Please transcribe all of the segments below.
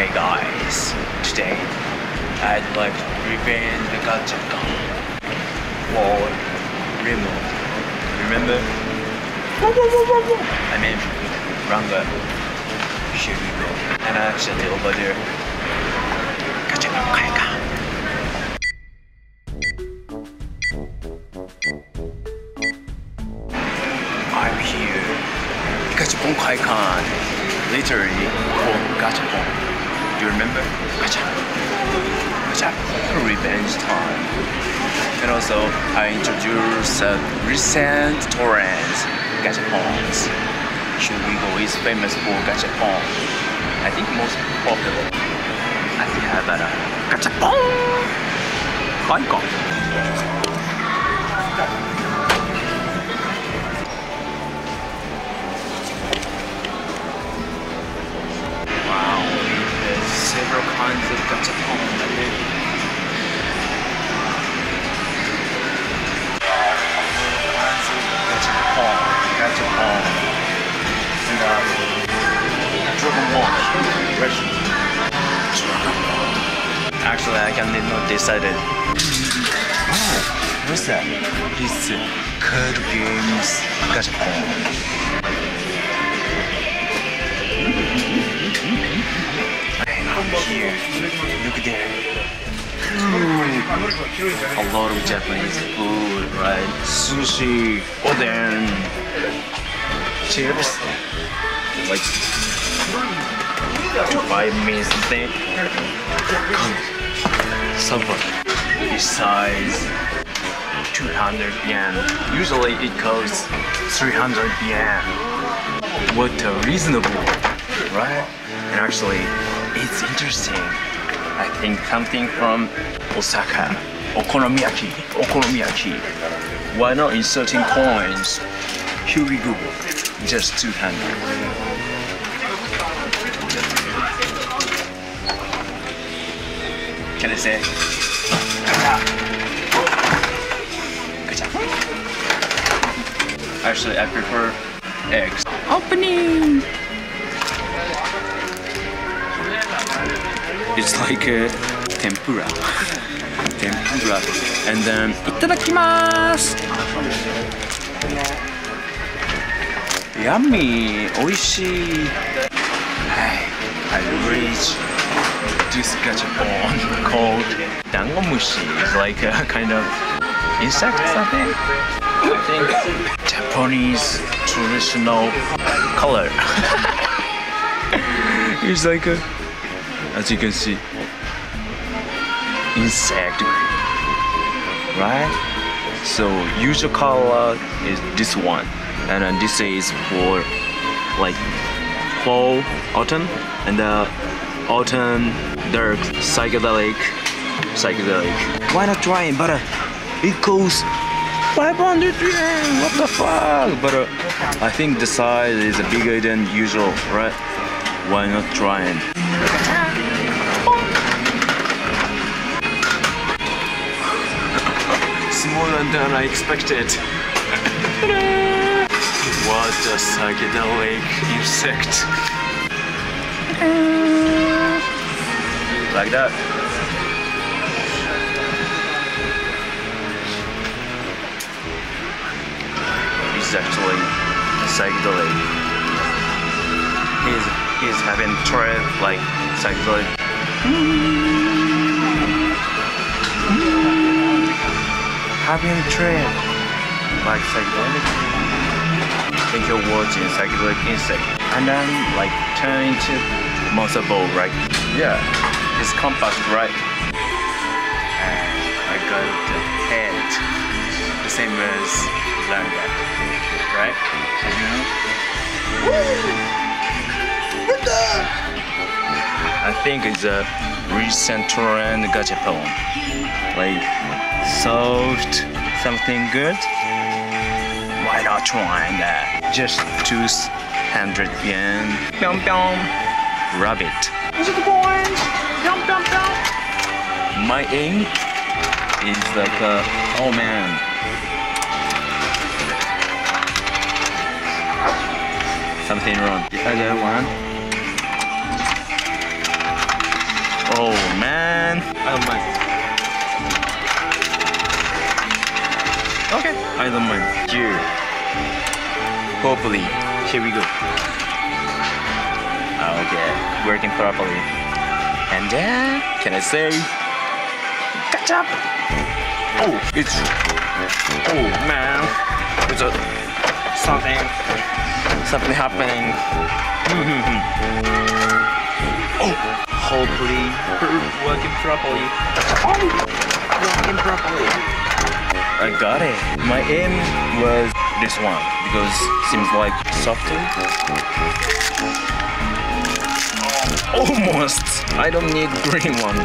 Hey guys, today I'd like to revenge the Gachapon Hall remote. Remember? I mean, Ranga. Here we go. And actually over there, Gachapon Hall. I'm here. Gachapon Hall. Literally for Gachapon. Do you remember? Gachapon. Revenge time. And also, I introduced recent trends, Gachapons. Shugigo is famous for Gachapon. I think most popular. Akihabara. Gachapon Hall. Several kinds of Gachapon. Gachapon. And Dragon Ball version. Actually, I can not decide it. Oh, what's that? It's card games Gachapon. Here, look there. A lot of Japanese food, right? Sushi, oden, chips. Like, to buy me something. Soba. This size, 200 yen. Usually it costs 300 yen. What a reasonable, right? And actually, it's interesting. I think something from Osaka. Okonomiyaki. Why not inserting coins? Here we go. Just 200. Can I say? Gacha. Actually, I prefer eggs. Opening! It's like a tempura. And then, itadakimasu! Yummy! Oishii! I reached this Gachapon called dangomushi. It's like a kind of insect or something. I think Japanese traditional color. It's like a, as you can see, insect, right? So usual color is this one, and then this is for like fall, autumn, and the autumn dark psychedelic. Why not try it? But it costs 500 yen. What the fuck? But I think the size is bigger than usual, right? Why not try it? Smaller than I expected. What a psychedelic insect. Like that. It's actually psychedelic. He's having trip like psychedelic. Having trip like psychedelic. Think you're watching psychedelic insect, and then like turn into monster ball, right? Yeah, it's compact, right? And I got the head, the same as Langa, right? You know? I think it's a recent trend Gachapon. Like soft, something good. Why not trying that? Just 200 yen. Pyong pyong. Rabbit. Is it the point? Pyong pyong pyong. My aim is like oh man. Something wrong. The other one. Oh man, I don't mind. Okay, I don't mind. Here. Hopefully, here we go. Okay, working properly. And then, can I say, Gachap! Oh, it's, oh man, it's a something happening. Oh, hopefully, working properly. Oh, working properly. I got it. My aim was this one because it seems like softer. Oh, almost. I don't need green one.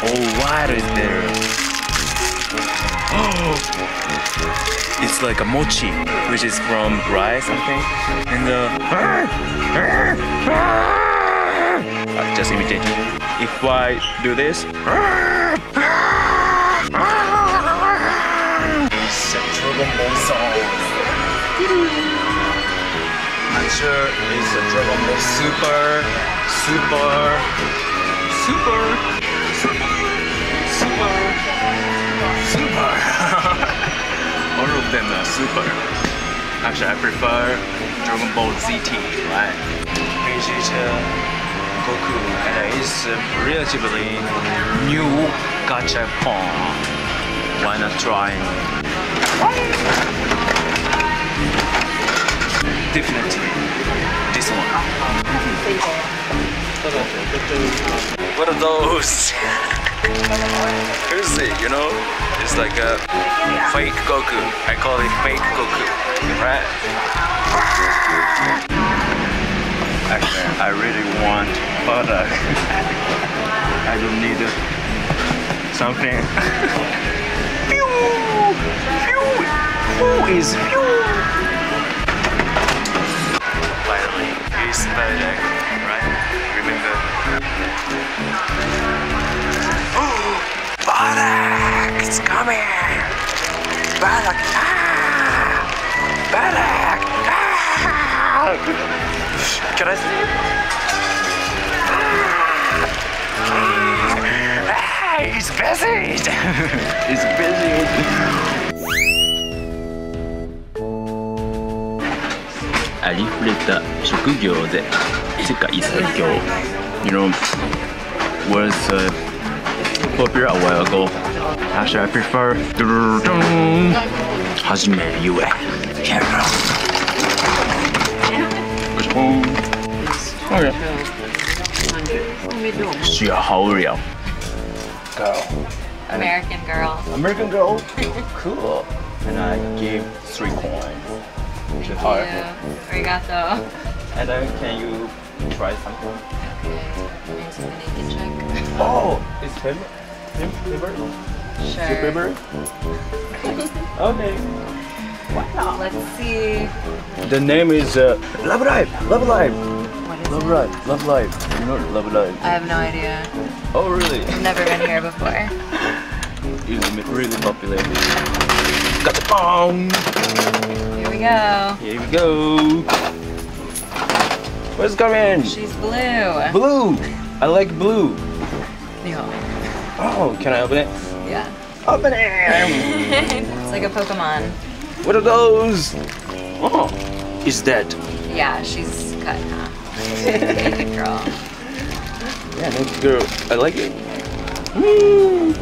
Oh, white is there. Oh, it's like a mochi, which is from rice, I think. And just imitate. If I do this, it's a Dragon Ball song. I'm sure it's a Dragon Ball Super. All of them are super. Actually, I prefer Dragon Ball ZT, right? Vegeta, Goku, and it's relatively new Gachapon. Why not try? Definitely this one. What are those? Crazy, you know? It's like a fake Goku. I call it fake Goku, right? Actually, I really want butter. I don't need something. Pew! Pew! Who is pew? Finally, it's butter, right? Remember? Oh! Barak! It's coming! Barak! Ah! Barak! Ah! Can I see it? Ah! It's busy! It's busy!ありふれた職業で世界最強 You know, was popular a while ago. Actually, I prefer 始めるゆえ Okay. She a Haoria girl. American girl. American girl? Cool. And I gave 3 coins to her. Arigato. And then can you try something? Okay. Into the naked check. Oh, it's favorite? Sure. Your favorite? Okay. Wow. Let's see. The name is Love Live. Love Live. What is Love it? Live. Love Live. You know Love Live. I have no idea. Oh really? I've never been here before. It's really popular. Gachapon. Here we go. Here we go. What's coming? She's blue. Blue. I like blue. Yeah. Oh, can I open it? Yeah. Open it. It's like a Pokemon. What are those? Oh, is that? Yeah, she's cut in half. Naked girl. Yeah, naked girl. I like it. Mm.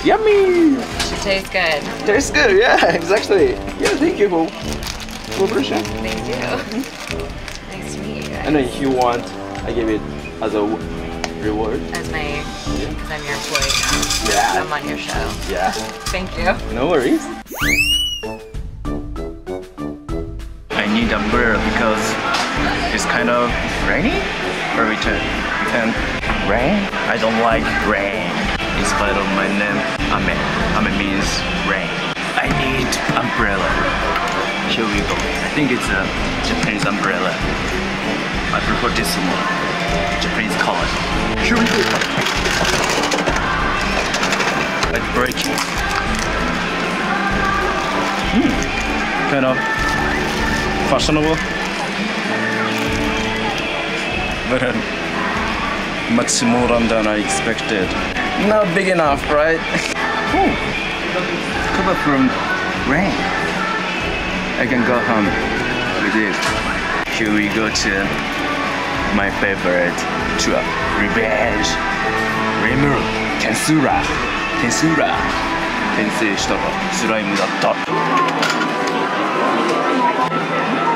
Yummy. She tastes good. Tastes good. Yeah, exactly. Yeah, thank you for cooperation. Thank you. Nice to meet you guys. And then if you want, I give it as a reward. As my, because I'm your employee now. Yeah. I'm on your show. Yeah. Thank you. No worries. I need umbrella because it's kind of rainy. Or we can rain. I don't like rain. In spite of my name, Ame. Ame means rain. I need umbrella. Here we go. I think it's a Japanese umbrella. I prefer this one. Japanese color. Here we go. Let's break it. Kind of fashionable. But much more than I expected. Not big enough, right? Cover from rain. I can go home with it. Here we go to my favorite tour. Revenge. Rimuru. Tensura. Tensura. 転生したらスライムだった。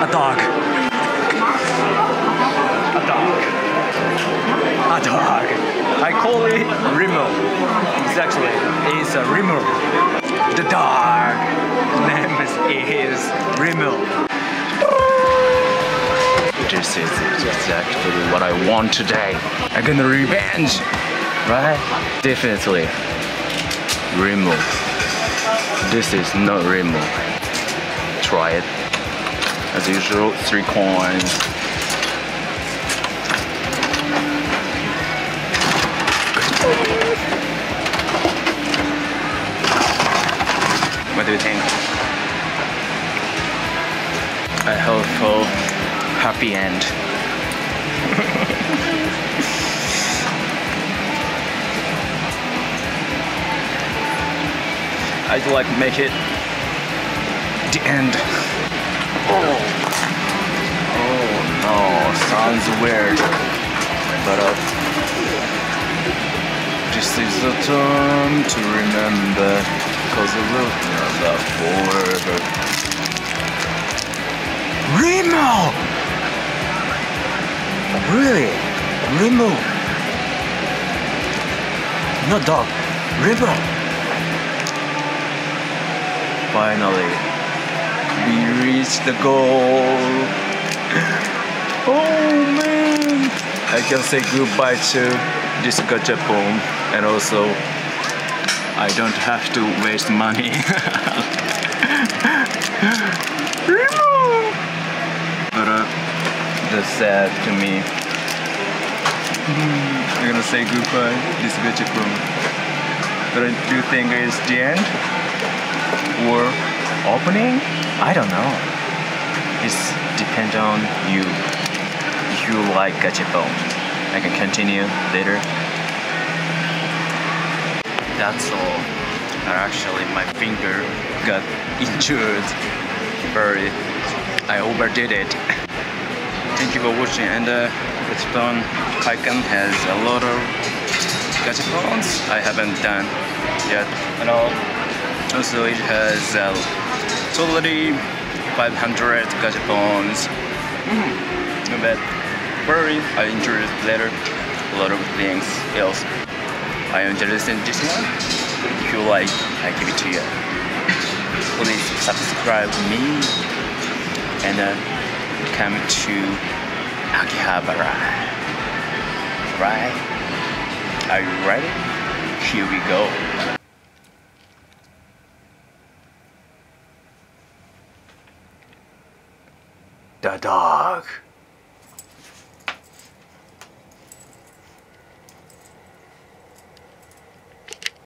A dog. A dog. A dog. I call it Rimmel. Exactly, it's a Rimmel. The dog name is Rimmel. This is exactly what I want today. I'm gonna revenge, right? Definitely, Rimmel. This is not Rimmel. Try it. As usual, 3 coins. What do you think? I hope for happy end. I'd like to make it the end. Oh no, sounds weird, but this is the time to remember, cause I will never forever. Rimmel! Really? Rimmel? Not dog, Rimmel! Finally, we reached the goal. Oh man! I can say goodbye to this Gachapon, and also I don't have to waste money. But that's sad to me. I'm gonna say goodbye to this Gachapon. But do you think it's the end? Or opening? I don't know. It's depends on you. If you like Gachapon, I can continue later. That's all. Actually, my finger got injured, but I overdid it. Thank you for watching. And Gachapon Kaikan has a lot of Gachapons I haven't done yet. And also, it has totally 500 Gachapons. But worry, I introduce later a lot of things else. I introduced in this one. If you like, I give it to you. Please subscribe me and come to Akihabara. Right? Are you ready? Here we go. The dog.